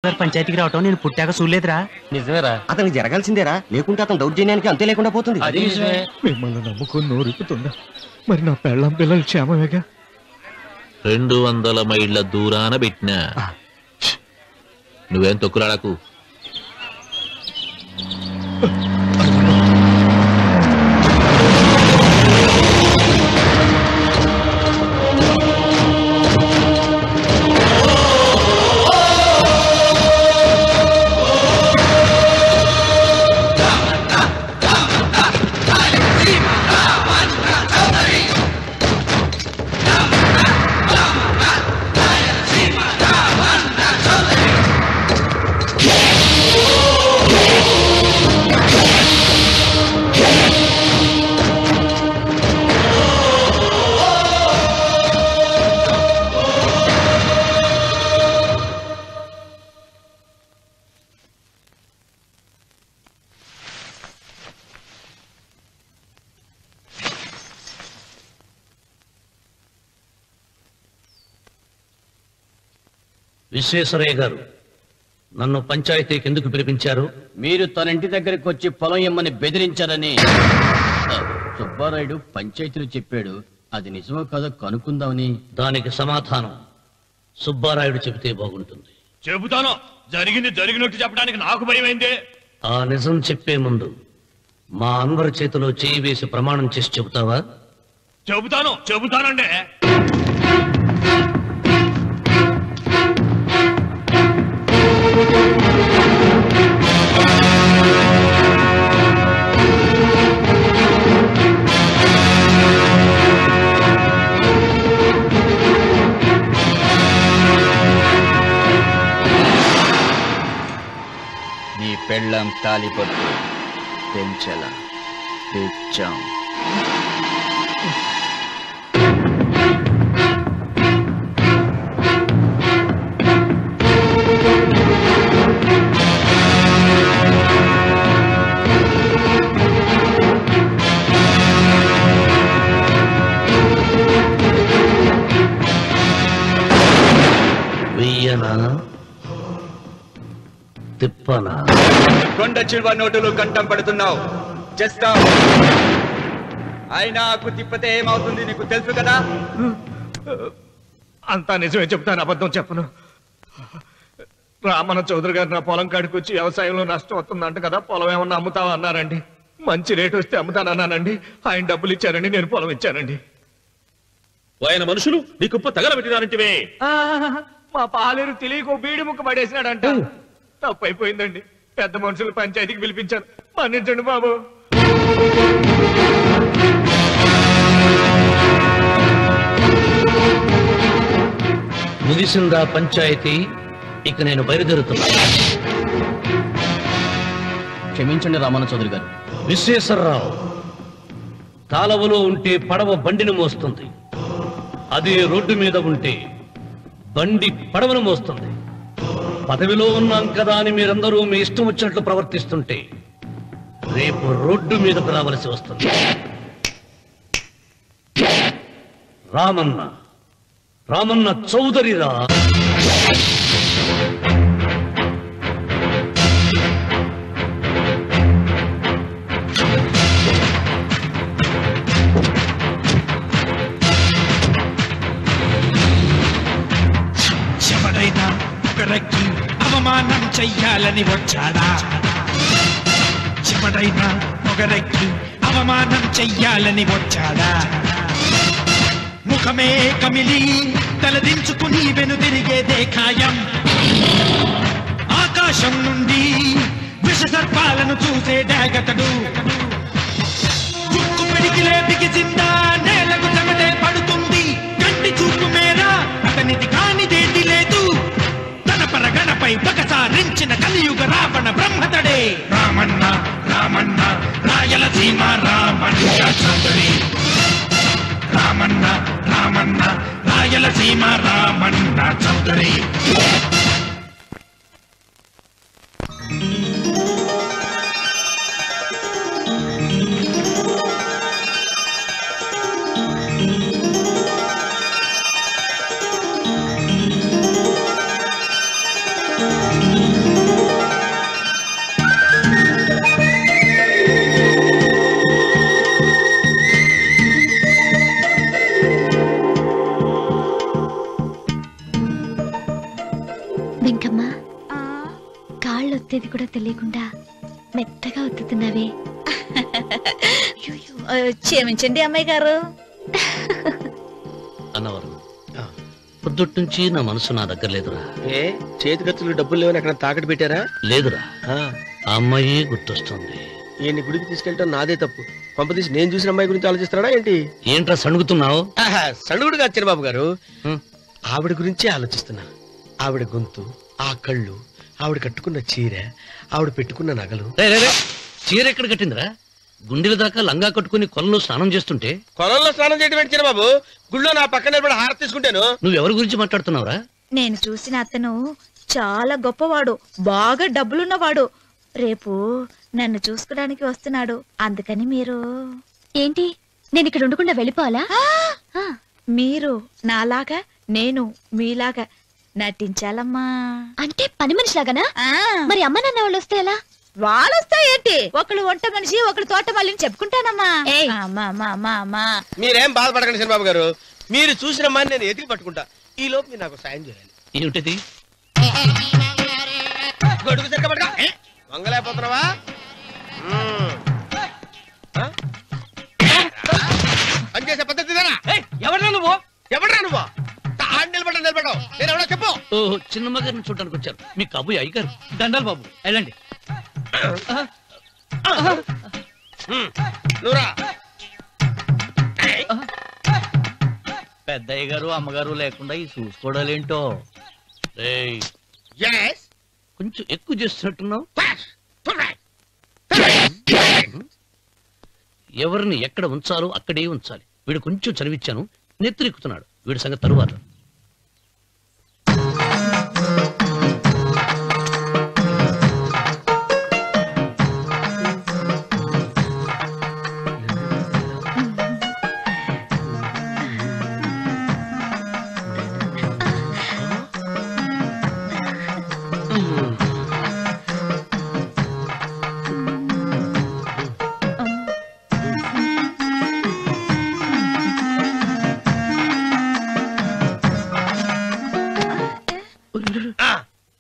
పంచాయతీకి రావటం నేను పుట్టాక చూడలేదురా. నిజమేరా, అతనికి జరగాల్సిందేరా, లేకుంటే అతను దౌర్జన్యానికి అంతే లేకుండా పోతుంది. అది నిజమే. మిమ్మల్ని నమ్ముకొని నోరుపుతుందా? మరి నా పెళ్ళం పిల్లలు క్షేమమేగా? 200 మైళ్ళ దూరాన పెట్టినా. నువ్వేం తొక్కురాడకు. విశ్వేశ్వరయ్య గారు, నన్ను పంచాయతీకి ఎందుకు పిలిపించారు? మీరు తన ఇంటి దగ్గరికి వచ్చి పొలం ఇమ్మని బెదిరించారని సుబ్బారాయుడు పంచాయతీలో చెప్పాడు. అది నిజమో కాదో కనుక్కుందామని. దానికి సమాధానం సుబ్బారాయుడు చెబితే బాగుంటుంది. చెబుతాను. జరిగినట్టు చెప్పడానికి నాకు భయమైందే. ఆ నిజం చెప్పే ముందు మా అన్వర్ చేతిలో చేయి వేసి ప్రమాణం చేసి చెబుతావా? చెబుతానండి. నీ పెళ్ళం తాలిపట్టు పెంచల తెచ్చాం. వెయ్యనా తిప్పనా? కొండ చిల్వ నోటులు కంఠం పడుతున్నావు. చేస్తావు. అయినా తిప్పతే ఏమవుతుంది నీకు తెలుసు కదా. అంతా నిజమే చెప్తాను, అబద్ధం చెప్పను. రామన్న చౌదరి గారు నా పొలం కాడికి వచ్చి వ్యవసాయంలో నష్టం వస్తుందంట కదా, పొలం ఏమన్నా అమ్ముతావా అన్నారండి. మంచి రేటు వస్తే అమ్ముతానన్నానండి. ఆయన డబ్బులు ఇచ్చారండి, నేను పొలం ఇచ్చానండి. ఆయన మనుషులు నీ కుప్ప తగలబెట్టినారంటివే. మా పాలేరు తెలియకో బీడి ముక్క పడేసినాడంట. తప్పు అయిపోయిందండి. పెద్ద మనుషులు పంచాయతీకి పిలిపించారు. మన్నించండి బాబు. ముగిసిందా పంచాయతీ? ఇక నేను బయలుదేరుతున్నా. క్షమించండి రామన్న చౌదరి గారు. విశ్వేశ్వరరావు, కాలవలో ఉంటే పడవ బండిని మోస్తుంది, అదే రోడ్డు మీద ఉంటే బండి పడవను మోస్తుంది. పదవిలో ఉన్నాం కదా అని మీరందరూ మీ ఇష్టం వచ్చినట్లు ప్రవర్తిస్తుంటే రేపు రోడ్డు మీదకు రావలసి వస్తుంది. రామన్న చౌదరిరా. ఎవరైనా ఒకరికి అవమానం చెయ్యాలని వచ్చాడా? ఎవరైనా ఒకరికి అవమానం చెయ్యాలని వచ్చాడా? ముఖమే కమిలి తలదించుకుని వెనుదిరిగేదే ఖాయం. ఆకాశం నుండి విష సర్పాలను చూసేడాగతడు. చుక్కు పిడికిలే బిగిసిందా నేలకు చెమటే పడుతుంది. కంటి చూపు మేరా అతనిది కానిదేది లేదు. తన పరగణపై పగసారించిన కలియుగ రావణ బ్రహ్మతడే. రామన్న రామన్న రాయలసీమ రామన్న చౌదరి. రామన్న రామన్న రాయలసీమ రామన్న చౌదరి. కాళ్ళు ఒత్తేది కూడా తెలియకుండా మెత్తగా ఒత్తుతున్నావే. క్షమించండి అమ్మాయి గారు. అన్నవరం పొద్దుటి నుంచి నా మనసు నా దగ్గర లేదురా. ఏ చేతి ఖర్చులు డబ్బులు లేవని అక్కడ తాకట్టు పెట్టారా? లేదురా, ఆ అమ్మాయి గుర్తొస్తుంది. ఈయన్ని గుడికి తీసుకెళ్ళటం నాదే తప్పు. పంపదీసి నేను చూసిన అమ్మాయి గురించి ఆలోచిస్తున్నాడా ఏంటి? ఏంట్రా సణుగుతున్నావు? సణుగుడుగా చిరబాబు గారు, ఆవిడ గురించే ఆలోచిస్తున్నా. ఆవిడ గొంతు, ఆ కళ్ళు, ఆవిడ కట్టుకున్న చీర, ఆవిడ పెట్టుకున్న నగలు. చీర ఎక్కడ కట్టిందిరా? గుండెల దాకా లంగా కట్టుకుని కొలంలో స్నానం చేస్తుంటే. కొలంలో స్నానం చేయడం ఏంటి చిరబాబు? గుళ్ళో నా పక్కన నిలబడి హారతి తీసుకుంటాను. నువ్వెవరి గురించి మాట్లాడుతున్నావురా? నేను చూసిన అతను చాలా గొప్పవాడు, బాగా డబ్బులున్నవాడు. రేపు నన్ను చూసుకోవడానికి వస్తున్నాడు. అందుకని మీరు ఏంటి, నేను ఇక్కడ ఉండకుండా వెళ్ళిపోవాలా? మీరు నాలాగా, నేను మీలాగా నటించాలమ్మా. అంటే పని మనిషిలాగానా? మరి అమ్మ నాన్న వాళ్ళు వస్తే ఎలా? వాళ్ళు వస్తాయేంటి? ఒకళ్ళు వంట మనిషి, ఒకళ్ళు తోట మళ్ళీ చెప్పుకుంటానమ్మా. మీరేం బాధపడకండి చంద్రబాబు గారు. మీరు చూసిన అమ్మాయిని నేను ఎతికి పట్టుకుంటా. ఈ లోపు మీరు నాకు సాయం చేయాలి. ఏమిటిది? గొడుగు సరిగ్గా పట్టుకో. వంగలేకపోతున్నావా? పనిచేసే పద్ధతి ఎవరా నువ్వు? నిలబడ్డావు నేను ఎవడో చెప్పు. చిన్నమ్మ గారిని చూడడానికి వచ్చారు. మీ కబు అయ్యగారు. దండాలు బాబు, వెళ్ళండి. పెద్దయ్య గారు అమ్మగారు లేకుండా ఈ చూసుకోవడాలేంటో. కొంచెం ఎక్కువ చేస్తున్నట్టున్నావు. ఎవరిని ఎక్కడ ఉంచాలో అక్కడే ఉంచాలి. వీడు కొంచెం చదివిచ్చాను, నెత్తిరెక్కుతున్నాడు. వీడి సంగతి తరువాత.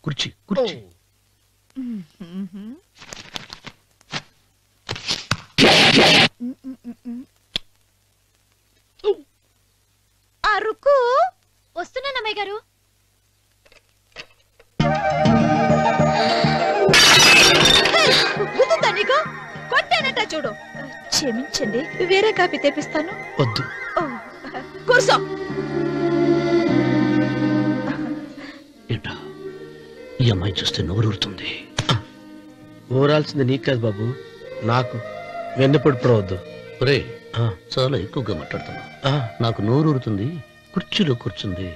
కుర్చీ కుర్చీ. అరుకు వస్తున్నానమ్మాయి గారు. కొట్టానట చూడు. క్షమించండి, వేరే కాపీ తెప్పిస్తాను. వద్దు. కూర్చో. ఏంటా ఈ అమ్మాయి చూస్తే నోరూరుతుంది. ఊరాల్సింది నీకు కాదు బాబు, నాకు. వెన్నపొడి పడవద్దు. ఒరే, చాలా ఎక్కువగా మాట్లాడుతున్నా. నాకు నోరూరుతుంది. కుర్చీలో కూర్చుంది.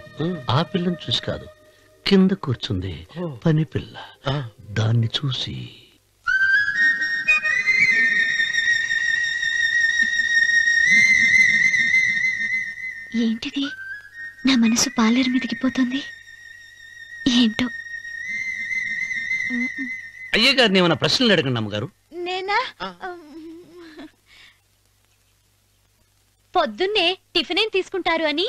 ఆ పిల్లని చూసి కాదు, కింద కూర్చుంది పని పిల్ల. దాన్ని చూసి. ఏంటిది? నా మనసు పాలేరు మీదకి పోతుంది. ఏంటో. అయ్య గారిని ఏమైనా ప్రశ్నలు అడగండి అమ్మగారు. నేనా? పొద్దున్నే టిఫిన్ ఏం తీసుకుంటారు అని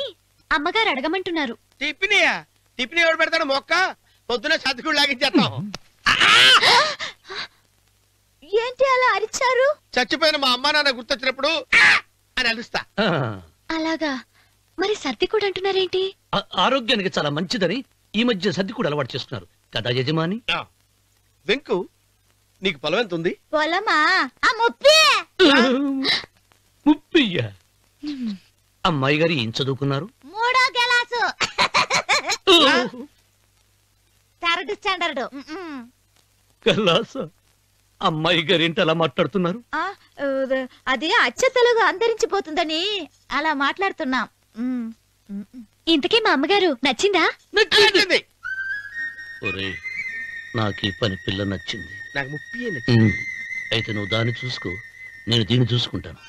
అమ్మగారు అడగమంటున్నారు. టిఫినియా? టిఫిన్ ఎవరు పెడతాడు? మొక్క పొద్దునే సతికుడు లాగించేస్తాం. ఏంటి అలా అరిచారు? చచ్చిపోయిన మా అమ్మా నాన్న గుర్తొచ్చినప్పుడు అని అలుస్తా. అలాగా? మరి సర్ది కూడా అంటున్నారేంటి? ఆరోగ్యానికి చాలా మంచిదని ఈ మధ్య సర్ది కూడా అలవాటు చేస్తున్నారు కదా యజమాని. వెంకు, నీకు పొలం ఎంత ఉంది? పొలమా? ముప్పయ్యా. అమ్మాయి గారు ఏం చదువుకున్నారు? 3వ క్లాసు, 3rd స్టాండర్డ్. కలాసా. అమ్మాయి గారు ఏంటి అలా మాట్లాడుతున్నారు? అది అచ్చ తెలుగు అంతరించిపోతుందని అలా మాట్లాడుతున్నాం. ఇంతకీ మా అమ్మగారు నచ్చిందా? నచ్చింది. ఒరే, నాకు ఈ పని పిల్ల నచ్చింది. నాకు 30 నచ్చింది. అయితే నువ్వు దాన్ని చూసుకో, నేను దీన్ని చూసుకుంటాను.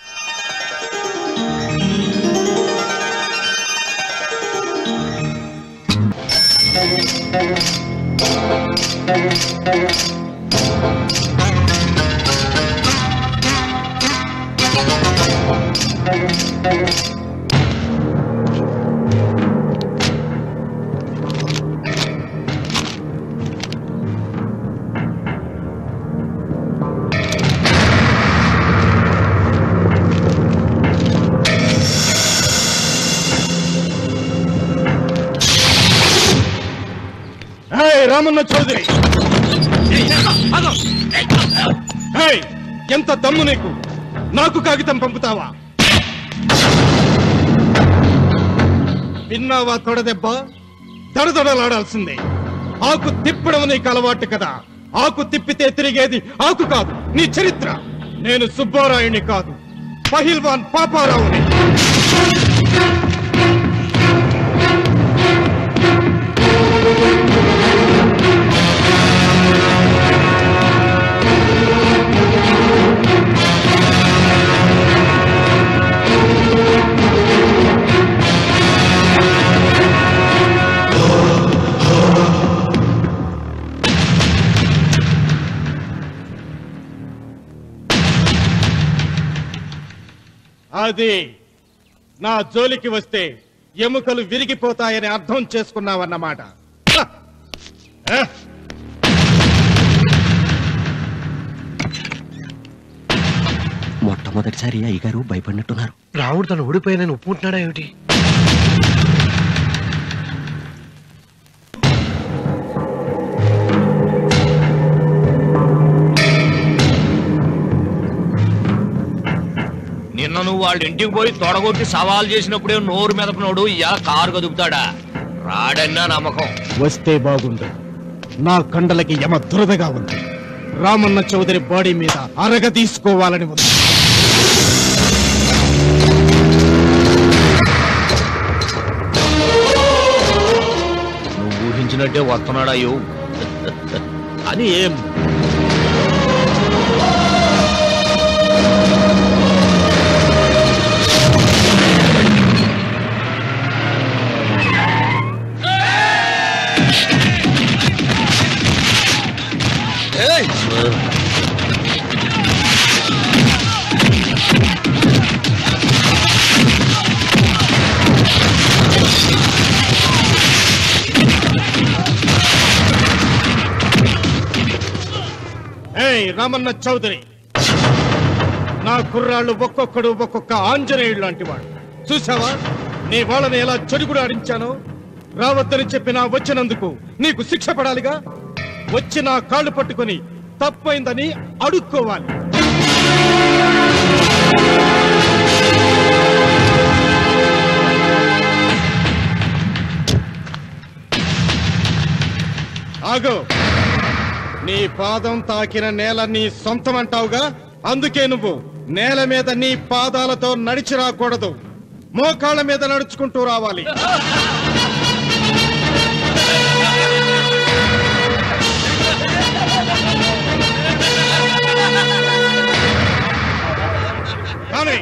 రామన్న చౌదరి, ఎంత దమ్ము నీకు? నాకు కాగితం పంపుతావా? విన్నావా తొడదెబ్బ? దడదడలాడాల్సిందే. ఆకు తిప్పడం నీకు అలవాటు కదా. ఆకు తిప్పితే తిరిగేది ఆకు కాదు, నీ చరిత్ర. నేను సుబ్బారాయుని కాదు, పహిల్వాన్ పాపారావుని. అది నా జోలికి వస్తే ఎముకలు విరిగిపోతాయని అర్థం చేసుకున్నావన్నమాట. మొట్టమొదటిసారి అయ్యగారు భయపడినట్టున్నారు. రాముడు తను ఓడిపోయానని ఒప్పుకుంటున్నాడా ఏమిటి? నిన్న నువ్వు వాళ్ళ ఇంటికి పోయి తొడగొట్టి సవాల్ చేసినప్పుడే నోరు మెదపనోడు ఇలా కారు కదుపుతాడా? రాడన్నా నమ్మకం. వస్తే బాగుండు. నా కండలకి యమ దురదగా ఉంది. రామన్న చౌదరి బాడీ మీద అరగ తీసుకోవాలని ఉంది. నువ్వు ఊహించినట్టే వస్తున్నాడయ్యో. అని ఏం రామన్న చౌదరి, నా కుర్రాళ్ళు ఒక్కొక్కడు ఒక్కొక్క ఆంజనేయుడు లాంటి వాడు. చూసావా నీ వాళ్ళని ఎలా చెడుగుడు ఆడించానో? రావద్దని చెప్పినా వచ్చినందుకు నీకు శిక్ష పడాలిగా. వచ్చి నా కాళ్ళు పట్టుకొని తప్పైందని అడుక్కోవాలి. ఆగో, నీ పాదం తాకిన నేల నీ సొంతం అంటావుగా. అందుకే నువ్వు నేల మీద నీ పాదాలతో నడిచి రాకూడదు, మోకాళ్ళ మీద నడుచుకుంటూ రావాలి. కానీ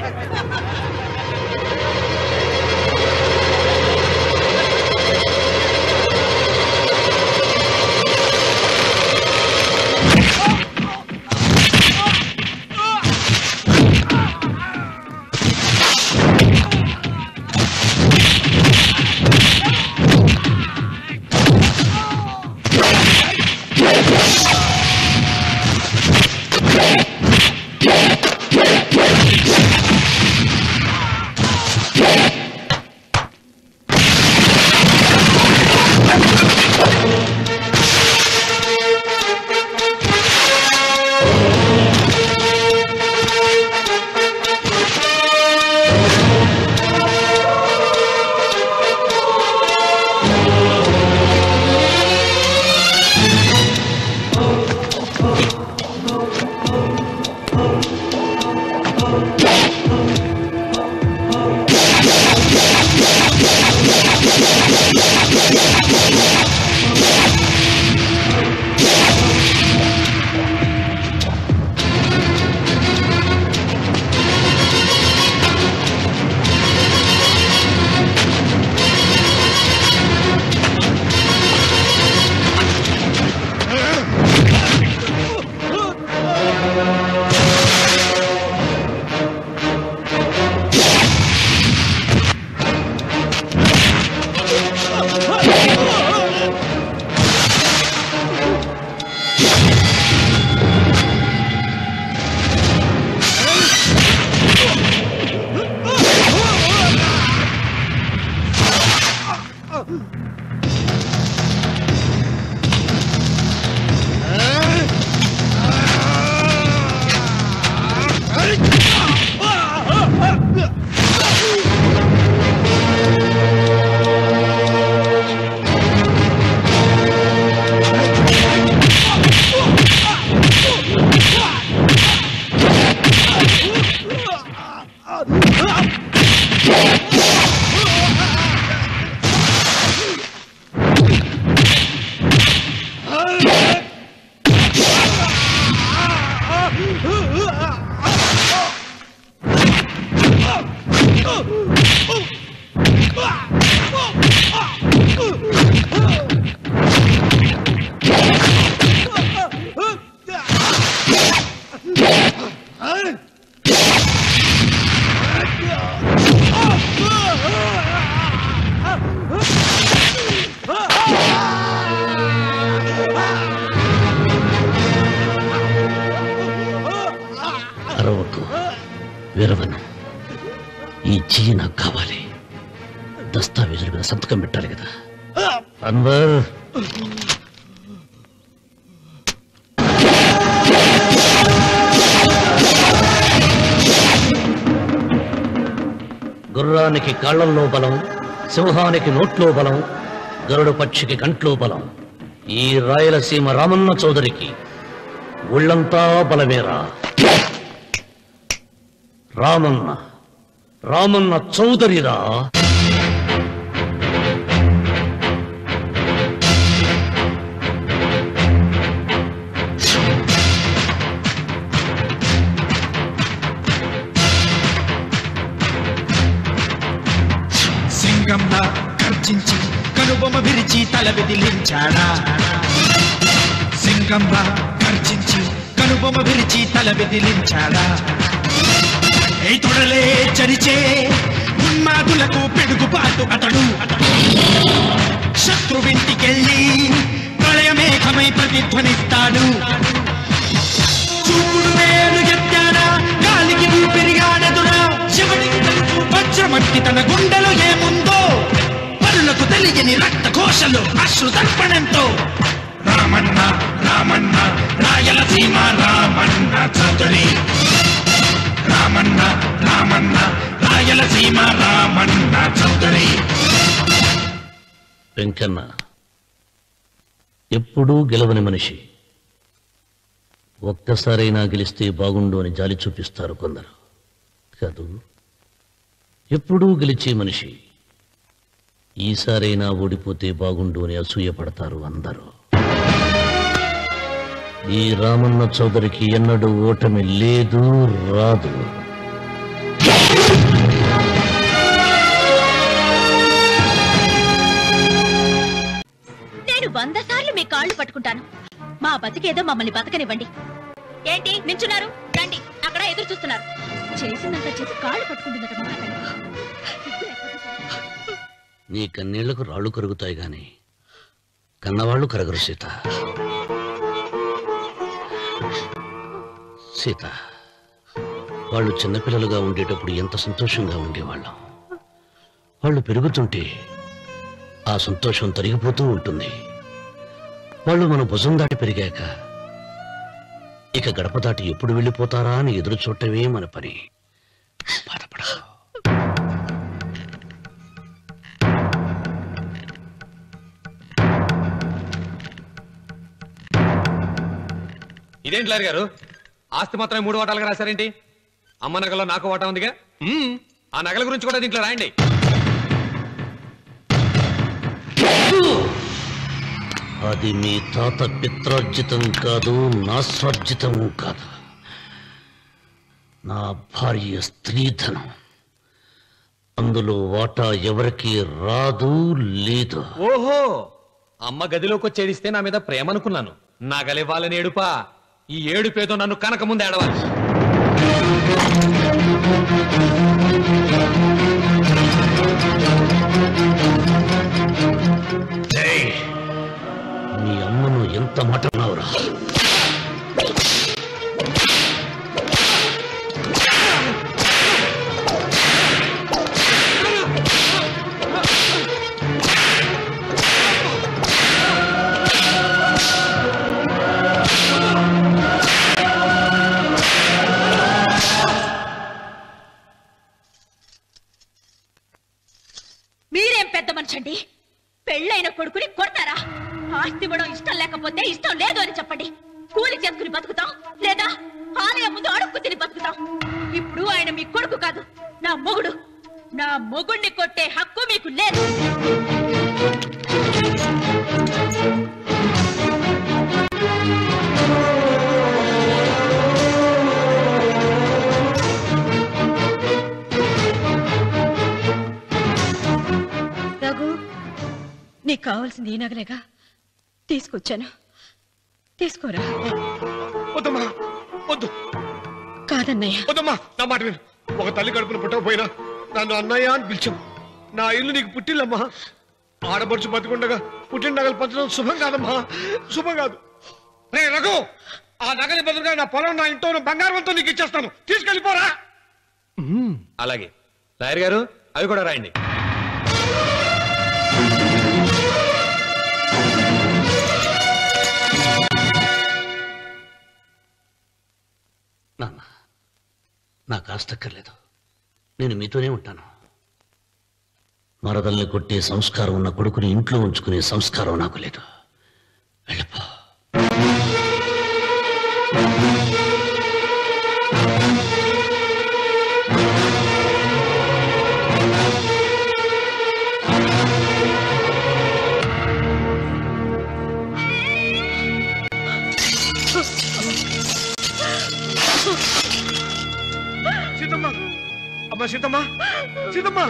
వీరవన్, ఈ చెయ్యి నాకు కావాలి. దస్తావేజుల మీద సంతకం పెట్టాలి కదా. అన్వర్, గుర్రానికి కాళ్లల్లో బలం, సింహానికి నోట్లో బలం, గరుడు పక్షికి కంట్లో బలం. ఈ రాయలసీమ రామన్న చౌదరికి ఒళ్ళంతా బలమేరా. రామన్న రామన్న చౌదరిరా. సింగంలా గర్జించి కనుబొమ్మ విరిచి తల బెదిలించాడా. సింగంలా గర్జించి కనుబొమ్మ విరిచి తల బెదిలించాడా. ఏ తొడలే చరిచే ఉన్మాదులకు పెడుగుపాటు అతడు. శత్రువింటికెళ్ళి ప్రళయమేఘమై ప్రతిధ్వనిస్తాడు. చూపుడు వేలు ఎత్తాడా, గాలికి ఊపిరిగాడెదురా. శివుడికి తెలుసు వజ్రమట్టి తన గుండెలో ఏముందో. పరులకు తెలియని రక్త ఘోషలు అశ్రు తర్పణంతో. రామన్న రామన్న రాయలసీమ రామన్న చౌదరి. రామన్న రామన్న రాయలసీమ రామన్న చౌదరి. వెంకన్న ఎప్పుడూ గెలవని మనిషి. ఒక్కసారైనా గెలిస్తే బాగుండు అని జాలి చూపిస్తారు కొందరు. కాదు, ఎప్పుడూ గెలిచే మనిషి. ఈసారైనా ఓడిపోతే బాగుండు అని అసూయపడతారు అందరూ. ఈ రామన్న చౌదరికి ఎన్నడూ ఓటమి లేదు, రాదు. నేను 100 సార్లు మీ కాళ్ళు పట్టుకుంటాను. మా బతికేదో మమ్మల్ని బతకనివ్వండి. ఏంటి నించున్నారు? రండి, అక్కడ ఎదురు చూస్తున్నారు. చేసినంత చేసి కాళ్ళు పట్టుకుంటున్నట్టు మాట్లాడండి. నీ కన్నీళ్లకు రాళ్ళు కరుగుతాయి గాని కన్నవాళ్లు కరగరు సీత. సీత, వాళ్ళు చిన్నపిల్లలుగా ఉండేటప్పుడు ఎంత సంతోషంగా ఉండేవాళ్ళం. వాళ్ళు పెరుగుతుంటే ఆ సంతోషం తరిగిపోతూ ఉంటుంది. వాళ్ళు మన భుజం దాటి పెరిగాక ఇక గడప దాటి ఎప్పుడు వెళ్ళిపోతారా అని ఎదురు చూడటమే మన పని. బాధపడకు. ఇదేంటి లారీ గారు, ఆస్తి మాత్రమే 3 వాటాలుగా రాశారేంటి? అమ్మ నగలో నాకు వాటా ఉందిగా. ఆ నగల గురించి కూడా దీంట్లో రాయండి. అది మీ తాత పిత్రార్జితం కాదు, నా స్వార్జితం కాదు. నా భార్య స్త్రీధనం. అందులో వాటా ఎవరికి రాదు, లేదు. ఓహో, అమ్మ గదిలోకి వచ్చేడిస్తే నా మీద ప్రేమ అనుకున్నాను. నగలివ్వాలని ఏడుపా. ఈ ఏడుపేదో నన్ను కనక ముందు ఏడవాలి. మీ అమ్మను ఎంత మాట అన్నావురా? మీరేం పెద్ద మనిషండి? పెళ్ళైన కొడుకుని కొడతారా? ఆస్తి ఇవ్వడం ఇష్టం లేకపోతే ఇష్టం లేదు అని చెప్పండి. కూలి చేసుకుని బతుకుతాం, లేదా ఆలయం ముందు అడుక్కు తిని బతుకుతాం. ఇప్పుడు ఆయన మీ కొడుకు కాదు, నా మొగుడు. నా మొగుడిని కొట్టే హక్కు మీకు లేదు. రఘు, నీకు కావాల్సింది ఈ నగలేగా తీసుకొచ్చాను, తీసుకోరా. వద్దమ్మా, వద్దు. కాదన్నయ్య. వద్దమ్మా, నా మాట విను. ఒక తల్లి కడుపున పుట్టకపోయినా నన్ను అన్నయ్య అని పిలిచావు. నా ఇల్లు నీకు పుట్టిల్లమ్మా. ఆడపడుచు బతికుండగా పుట్టిన నగలు పంచడం శుభం కాదమ్మా, శుభం కాదు. రే రఘు, ఆ నగలి బదులుగా నా పొలం, నా ఇంట్లో బంగారంతో నీకు ఇచ్చేస్తాను. తీసుకెళ్ళిపోరా. అలాగే లాయర్ గారు అవి కూడా రాయండి. నాన్న, నాకు ఆస్తక్కర్లేదు. నేను మీతోనే ఉంటాను. మరదల్ని కొట్టే సంస్కారం ఉన్న కొడుకుని ఇంట్లో ఉంచుకునే సంస్కారం నాకు లేదు. వెళ్ళిపో. సీతమ్మ, అమ్మా సీతమ్మ, సీతమ్మ,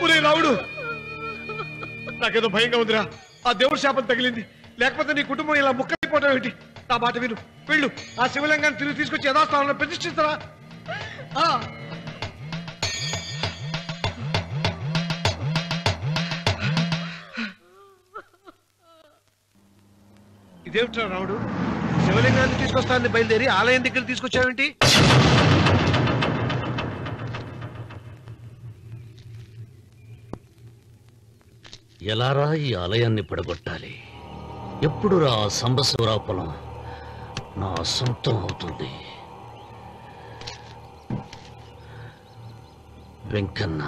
ఒరే రావుడు, నాకేదో భయంగా ఉందిరా. ఆ దేవుడి శాపం తగిలింది, లేకపోతే నీ కుటుంబం ఇలా ముక్కైపోవటం ఏంటి? నా మాట విను, వెళ్ళు. ఆ శివలింగాన్ని తిరిగి తీసుకొచ్చి యథాస్థానంలో ప్రతిష్ఠిస్తారా? ఇదేమిట్రా రావుడు, శివలింగాన్ని తీసుకొస్తానని బయలుదేరి ఆలయం దగ్గర తీసుకొచ్చావేంటి? ఎలారా ఈ ఆలయాన్ని పడగొట్టాలి? ఎప్పుడు రా సంబశివరావు పొలం నా సొంతం అవుతుంది? వెంకన్న,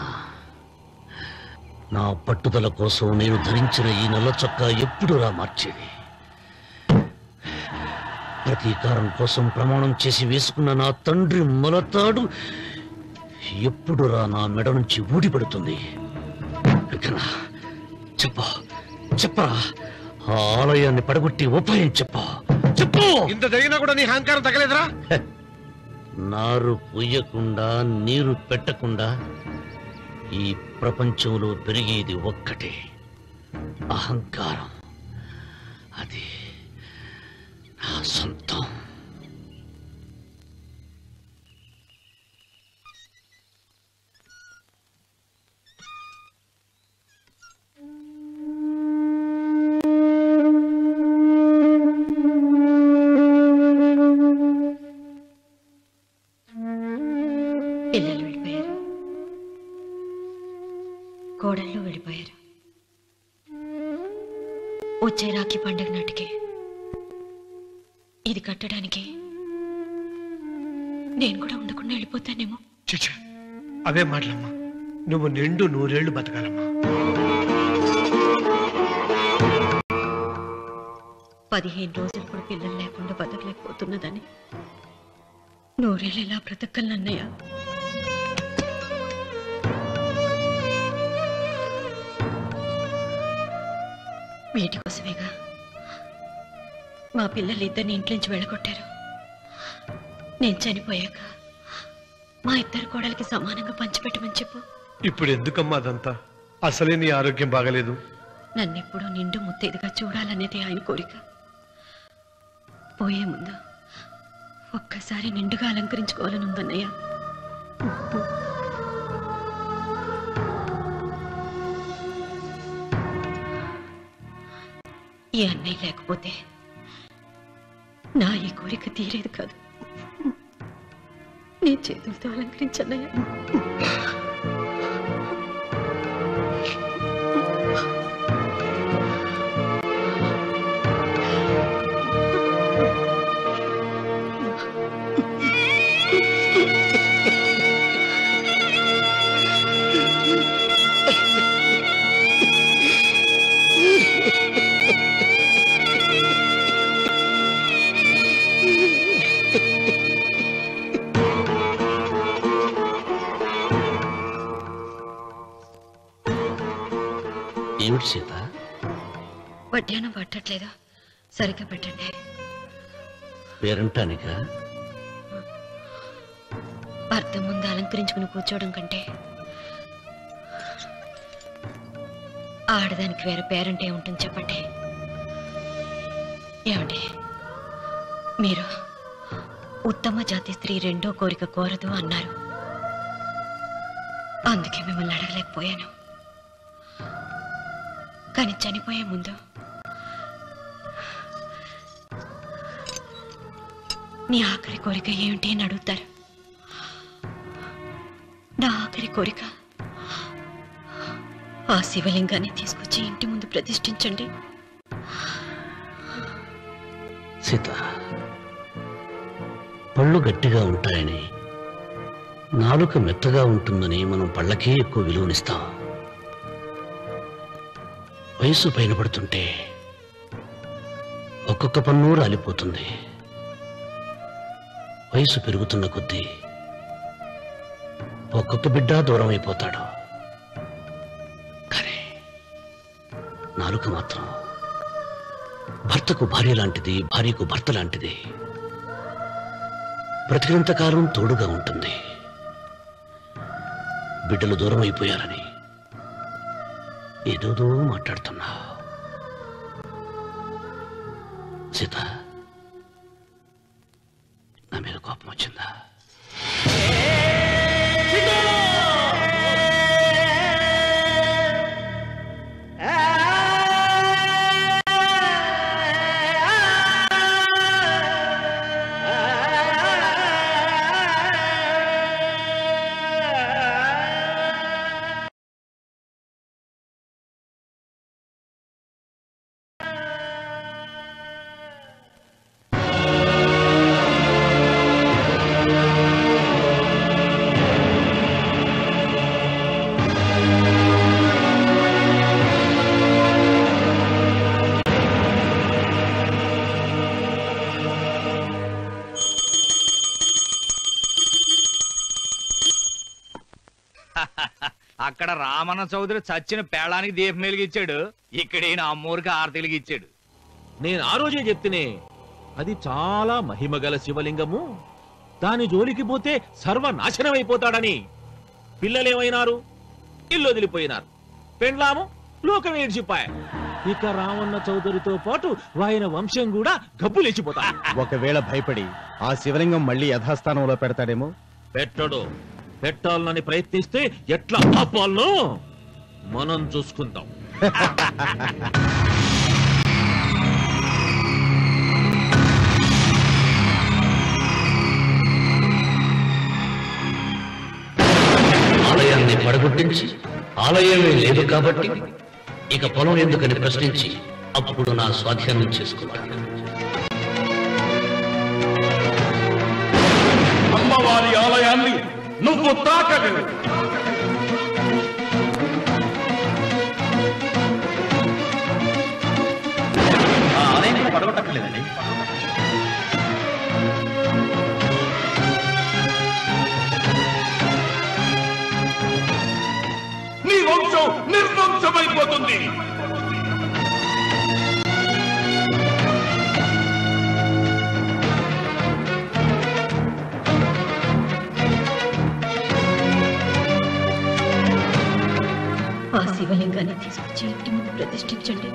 నా పట్టుదల కోసం నేను ధరించిన ఈ నల్ల చొక్కా ఎప్పుడు రా మార్చేది? ప్రతీకారం కోసం ప్రమాణం చేసి వేసుకున్న నా తండ్రి మొలతాడు ఎప్పుడు రా నా మెడ నుంచి ఊడిపడుతుంది? వెంకన్న, చెప్పరా, ఆ ఆలయాన్ని పడగొట్టి ఉపాయం చెప్పు. ఇంత జరిగినా కూడా నీ అహంకారం తగ్గలేదురా? నారు పొయ్యకుండా నీరు పెట్టకుండా ఈ ప్రపంచంలో పెరిగేది ఒక్కటే, అహంకారం. అది నా సొంతం. పిల్లలు వెళ్ళిపోయారు, కోడళ్ళు వెళ్ళిపోయారు. వచ్చే రాఖీ పండుగ నాటికి ఇది కట్టడానికి నేను కూడా ఉండకుండా వెళ్ళిపోతానేమో. చిచ్చా, అవే మాటలమ్మా. నువ్వు నిండు 100 ఏళ్లు బతకాలమ్మా. 15 రోజులు కూడా పిల్లలు లేకుండా బతకలేకపోతున్నదని 100 ఏళ్ళు ఎలా బ్రతకలన్నయ్య? వీటి కోసమేగా మా పిల్లలిద్దరిని ఇంట్లోంచి వెళ్ళగొట్టారు. నేను చనిపోయాక మా ఇద్దరు కోడలికి సమానంగా పంచిపెట్టమని చెప్పు. ఇప్పుడు ఎందుకమ్మా అదంతా? అసలే నీ ఆరోగ్యం బాగలేదు. నన్నెప్పుడూ నిండు ముత్తైదుగా చూడాలనేది ఆయన కోరిక. పోయే ముందు ఒక్కసారి నిండుగా అలంకరించుకోవాలని ఉందన్నయ్య. ఈ అన్నయ్య లేకపోతే నా ఈ కోరిక తీరేది కాదు. నీ చేతులతో అలంకరించన్నయ్య. ఏమిటి సీత? వడ్డానం పట్టట్లేదా? సరిగ్గా పెట్టండి. పేరంటానిక? అర్థం ముందు అలంకరించుకుని కూర్చోవడం కంటే ఆడదానికి వేరే పేరంటే ఉంటుంది చెప్పండి. ఏమండి, మీరు ఉత్తమ జాతి స్త్రీ రెండో కోరిక కోరదు అన్నారు. అందుకే మిమ్మల్ని అడగలేకపోయాను. కానీ చనిపోయే ముందు నీ ఆఖరి కోరిక ఏమిటి అని అడుగుతారు. నా ఆఖరి కోరిక ఆ శివలింగాన్ని తీసుకొచ్చి ఇంటి ముందు ప్రతిష్ఠించండి. సీత, పళ్ళు గట్టిగా ఉంటాయని, నాలుక మెత్తగా ఉంటుందని మనం పళ్ళకే ఎక్కువ విలువనిస్తాం. వయసు పైన పడుతుంటే ఒక్కొక్క పన్ను రాలిపోతుంది. వయసు పెరుగుతున్న కొద్దీ ఒక్కొక్క బిడ్డ దూరం అయిపోతాడు. కానీ నాలుక మాత్రం భర్తకు భార్య లాంటిది, భార్యకు భర్త లాంటిది. బ్రతికినంత కాలం తోడుగా ఉంటుంది. బిడ్డలు దూరం అయిపోయారని ఏదోదో మాట్లాడుతున్నా. సీత, నా మీద కోపం వచ్చిందా? అక్కడ రామన్న చౌదరి చచ్చిన పేళానికి దీపం వెలిగించాడు, ఇక్కడ ఈయన అమ్మూరికి ఆరతి వెలిగించాడు. నేను ఆ రోజే చెప్తేనే అది చాలా మహిమగల శివలింగము, దాని జోలికి పోతే సర్వనాశనం అయిపోతాడని. పిల్లలేమైనారు? ఇల్లు వదిలిపోయినారు. పెండ్లాము లోకం ఏడ్చిపోయా. ఇక రామన్న చౌదరితో పాటు ఆయన వంశం కూడా గబ్బు లేచిపోతా. ఒకవేళ భయపడి ఆ శివలింగం మళ్ళీ యథాస్థానంలో పెడతాడేమో. పెట్టడు. పెట్టాలని ప్రయత్నిస్తే ఎట్లా ఆపాలనో మనం చూసుకుందాం. ఆలయాన్ని పడగొట్టించి ఆలయమే లేదు కాబట్టి ఇక పొలం ఎందుకని ప్రశ్నించి అప్పుడు నా స్వాధీనం చేసుకుంటాను. అమ్మవారి ఆలయాన్ని నువ్వు తాకలేవు. ఆలయాన్ని పడగొట్టలేదండి. నీ వంశం నిర్వంశమైపోతుంది. ఆ శివలింగాన్ని తీసుకొచ్చి ఇంటి ముందు ప్రతిష్ఠించండి.